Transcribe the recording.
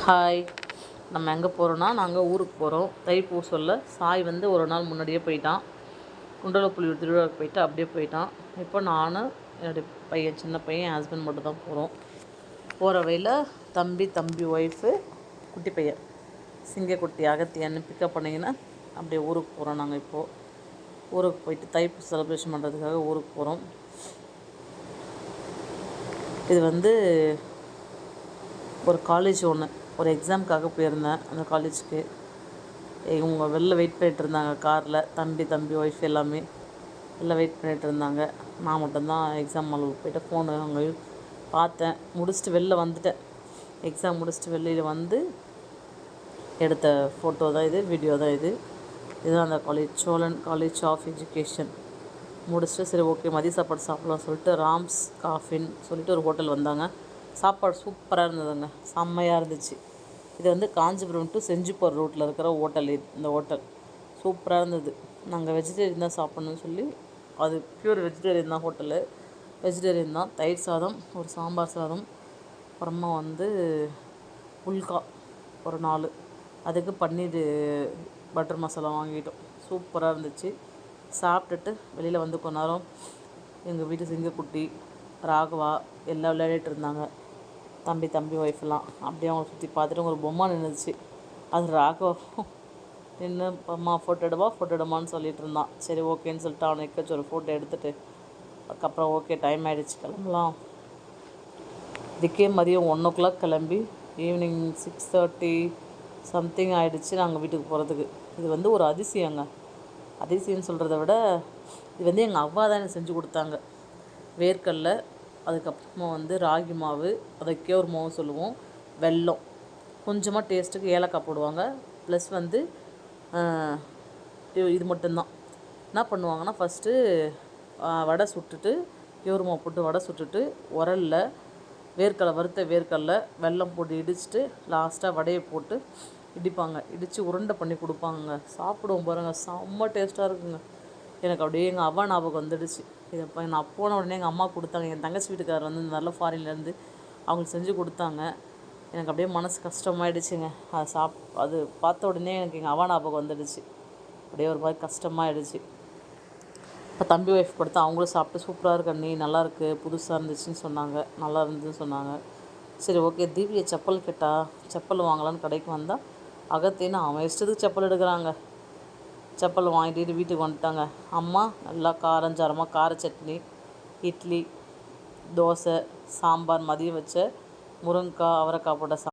Hi. நம்ம எங்கே போகிறோன்னா, நாங்கள் ஊருக்கு போகிறோம். தைப்பூசல்ல சாய் வந்து ஒரு நாள் முன்னாடியே போயிட்டான். குண்டலப்புலியூர் திருவிழாவுக்கு போயிட்டு அப்படியே போயிட்டான். இப்போ நான், என்னுடைய பையன், சின்ன பையன், என் ஹஸ்பண்ட் மட்டும் தான் போகிறோம். போகிற வழியில் தம்பி ஒய்ஃபு, குட்டி பையன் சிங்கக்குட்டி அகத்தியன்னு பிக்கப் பண்ணிங்கன்னா அப்படியே ஊருக்கு போகிறோம். நாங்கள் இப்போது ஊருக்கு போயிட்டு தைப்பூசம் செலிப்ரேஷன் பண்ணுறதுக்காக ஊருக்கு போகிறோம். இது வந்து ஒரு காலேஜ் ஒன்று, ஒரு எக்ஸாமுக்காக போயிருந்தேன். அந்த காலேஜுக்கு இவங்க வெளில வெயிட் பண்ணிகிட்டு இருந்தாங்க காரில். தம்பி ஒய்ஃப் எல்லாமே வெளில வெயிட் பண்ணிகிட்டு இருந்தாங்க. நான் மட்டும்தான் எக்ஸாம் ஹாலுக்கு போய்ட்டு ஃபோனு அங்கே பார்த்தேன். முடிச்சுட்டு வெளில வந்துட்டேன். எக்ஸாம் முடிச்சுட்டு வெளியில் வந்து எடுத்த ஃபோட்டோ தான் இது, வீடியோ தான் இது. இதுதான் அந்த college, Cholan college of education. முடிச்சுட்டு சரி ஓகே மதிய சாப்பாடு சாப்பிட்லாம் சொல்லிட்டு ராம்ஸ் காஃபின்னு சொல்லிட்டு ஒரு ஹோட்டல் வந்தாங்க. சாப்பாடு சூப்பராக இருந்ததுங்க, செம்மையாக இருந்துச்சு. இது வந்து காஞ்சிபுரம் டு செஞ்சிப்பூர் ரோட்டில் இருக்கிற ஹோட்டல். இந்த ஹோட்டல் சூப்பராக இருந்தது. நாங்கள் வெஜிடேரியன் தான் சாப்பிட்ணுன்னு சொல்லி, அது ப்யூர் வெஜிடேரியன் தான் ஹோட்டலு. வெஜிடேரியன் தான். தயிர் சாதம், ஒரு சாம்பார் சாதம், அப்புறமா வந்து புல்கா ஒரு 4, அதுக்கு பன்னீர் பட்டர் மசாலா வாங்கிட்டோம். சூப்பராக இருந்துச்சு. சாப்பிட்டுட்டு வெளியில் வந்து கொஞ்ச நேரம் எங்கள் வீட்டு சிங்கக்குட்டி, ராகவா எல்லாம் விளையாடிட்டு இருந்தாங்க. தம்பி ஒய்ஃபெல்லாம் அப்படியே அவங்கள சுற்றி பார்த்துட்டு ஒரு பொம்மை நின்றுச்சு. அது ராகவா நின்று அம்மா ஃபோட்டோ எடுமான்னு சொல்லிட்டு இருந்தான். சரி ஓகேன்னு சொல்லிட்டு அவனை எக்கச்சு ஒரு ஃபோட்டோ எடுத்துகிட்டு அதுக்கப்புறம் ஓகே டைம் ஆகிடுச்சு கிளம்பலாம். இதுக்கே மதியம் 1 o'clock கிளம்பி ஈவினிங் 6:30 சம்திங் ஆகிடுச்சு நாங்கள் வீட்டுக்கு போகிறதுக்கு. இது வந்து ஒரு அதிசயங்க. அதிசயம்னு சொல்கிறத விட இது வந்து எங்கள் அவ்வா தான் எனக்கு செஞ்சு கொடுத்தாங்க. வேர்க்கடலை, அதுக்கப்புறமா வந்து ராகி மாவு, அதை கேவுர் மாவு சொல்லுவோம், வெல்லம், கொஞ்சமாக டேஸ்ட்டுக்கு ஏலக்காய் போடுவாங்க. ப்ளஸ் வந்து இது மட்டும்தான். என்ன பண்ணுவாங்கன்னா ஃபஸ்ட்டு வடை சுட்டுட்டு, கேவுர் மாவு போட்டு வடை சுட்டுட்டு உரலில் வறுத்த வேர்க்கடலை வெல்லம் போட்டு இடிச்சிட்டு லாஸ்ட்டாக வடையை போட்டு இடிப்பாங்க. இடித்து உருண்டை பண்ணி கொடுப்பாங்க. சாப்பிடுவோம் பாருங்கள், செம்ம டேஸ்ட்டாக இருக்குங்க. எனக்கு அப்படியே எங்கள் அவ்வா ஞாபகம் வந்துடுச்சு. இதை இப்போ நான் போன உடனே எங்கள் அம்மா கொடுத்தாங்க. என் தங்கச்சி வீட்டுக்காரர் வந்து நல்ல ஃபாரின்லேருந்து அவங்களுக்கு செஞ்சு கொடுத்தாங்க. எனக்கு அப்படியே மனசு கஷ்டமாயிடுச்சுங்க. அது பார்த்த உடனே எனக்கு எங்கள் அவ்வா ஞாபகம் வந்துடுச்சு. அப்படியே ஒரு மாதிரி கஷ்டமாயிடுச்சு. இப்போ தம்பி ஒய்ஃப் கொடுத்து அவங்களும் சாப்பிட்டு சூப்பராக இருக்கு அண்ணி, நல்லாயிருக்கு, புதுசாக இருந்துச்சுன்னு சொன்னாங்க. நல்லா இருந்துச்சுன்னு சொன்னாங்க. சரி ஓகே தீபியை செப்பல் செப்பல் வாங்கலான்னு கடைக்கு வந்தால் அகத்தின்னு அவன் இஷ்டத்துக்கு செப்பல் எடுக்கிறாங்க. செப்பல் வாங்கிட்டு வீட்டுக்கு வந்துட்டாங்க. அம்மா நல்லா காரஞ்சாரமாக கார சட்னி, இட்லி, தோசை, சாம்பார், மதியம் வச்ச முருங்கைக்காய் அவரைக்காய் போட்ட